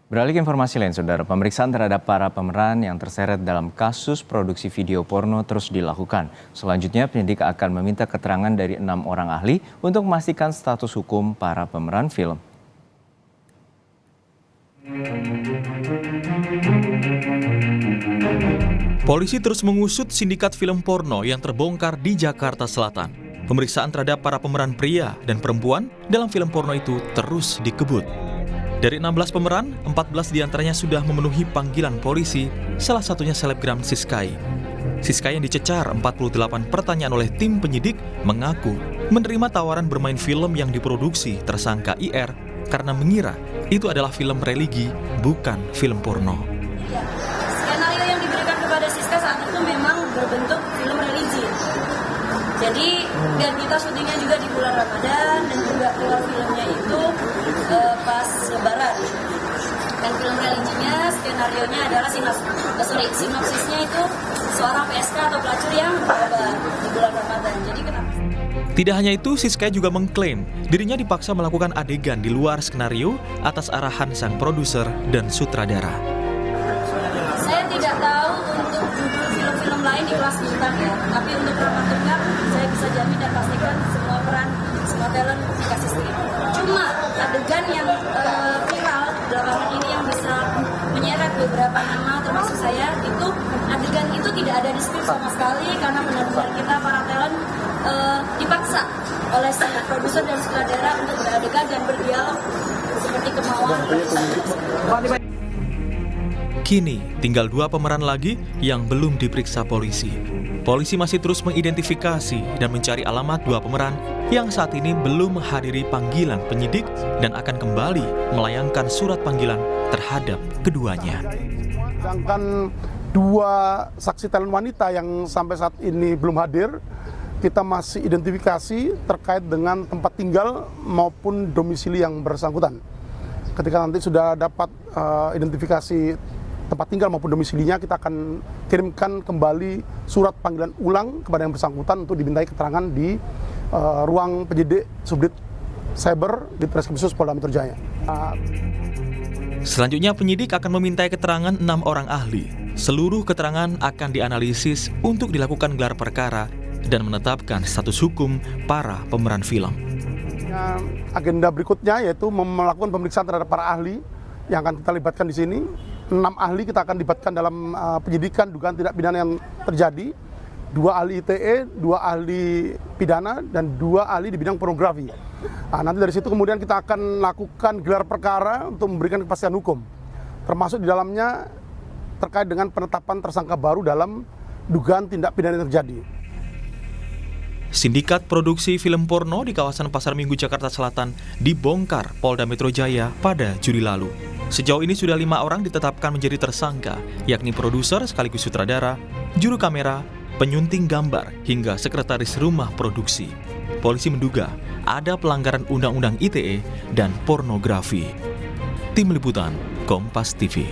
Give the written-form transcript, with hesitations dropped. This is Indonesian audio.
Beralih ke informasi lain, Saudara. Pemeriksaan terhadap para pemeran yang terseret dalam kasus produksi video porno terus dilakukan. Selanjutnya, penyidik akan meminta keterangan dari 6 orang ahli untuk memastikan status hukum para pemeran film. Polisi terus mengusut sindikat film porno yang terbongkar di Jakarta Selatan. Pemeriksaan terhadap para pemeran pria dan perempuan dalam film porno itu terus dikebut. Dari 16 pemeran, 14 diantaranya sudah memenuhi panggilan polisi, salah satunya selebgram Siskai. Siskai yang dicecar 48 pertanyaan oleh tim penyidik mengaku menerima tawaran bermain film yang diproduksi tersangka IR karena mengira itu adalah film religi, bukan film porno. Ya, skenario yang diberikan kepada Siska saat itu memang berbentuk film religi. Jadi, dan kita syutingnya juga di bulan Ramadan dan juga keluar filmnya itu pas Lebaran. Dan film religinya, skenarionya adalah sinopsisnya itu seorang PSK atau pelacur yang bertobat di bulan Ramadan. Jadi kenapa? Tidak hanya itu, Siska juga mengklaim dirinya dipaksa melakukan adegan di luar skenario atas arahan sang produser dan sutradara. Saya tidak tahu untuk film-film lain di kelas bintang ya, tapi untuk dramaturga saya bisa jamin dan pastikan semua peran, semua talent dikasih skrip. Cuma adegan yang viral belakangan ini yang bisa menyeret beberapa nama termasuk saya, itu adegan itu tidak ada di skrip sama sekali karena benar-benar kita para talent dipaksa oleh si produser dan sutradara untuk beradegan dan berdialog seperti kemauan produser. Kini, tinggal 2 pemeran lagi yang belum diperiksa polisi. Polisi masih terus mengidentifikasi dan mencari alamat 2 pemeran yang saat ini belum menghadiri panggilan penyidik dan akan kembali melayangkan surat panggilan terhadap keduanya. Sedangkan 2 saksi talent wanita yang sampai saat ini belum hadir, kita masih identifikasi terkait dengan tempat tinggal maupun domisili yang bersangkutan. Ketika nanti sudah dapat identifikasi tempat tinggal maupun domisilinya, kita akan kirimkan kembali surat panggilan ulang kepada yang bersangkutan untuk dimintai keterangan di ruang penyidik Subdit Cyber di Treskrim Khusus Polda Metro Jaya. Selanjutnya, penyidik akan memintai keterangan 6 orang ahli. Seluruh keterangan akan dianalisis untuk dilakukan gelar perkara dan menetapkan status hukum para pemeran film. Agenda berikutnya yaitu melakukan pemeriksaan terhadap para ahli yang akan kita libatkan di sini. 6 ahli kita akan libatkan dalam penyidikan dugaan tindak pidana yang terjadi. 2 ahli ITE, 2 ahli pidana, dan 2 ahli di bidang pornografi. Nanti dari situ kemudian kita akan lakukan gelar perkara untuk memberikan kepastian hukum. Termasuk di dalamnya terkait dengan penetapan tersangka baru dalam dugaan tindak pidana yang terjadi. Sindikat produksi film porno di kawasan Pasar Minggu, Jakarta Selatan dibongkar Polda Metro Jaya pada Juli lalu. Sejauh ini sudah 5 orang ditetapkan menjadi tersangka, yakni produser sekaligus sutradara, juru kamera, penyunting gambar, hingga sekretaris rumah produksi. Polisi menduga ada pelanggaran Undang-Undang ITE dan pornografi. Tim Liputan, Kompas TV.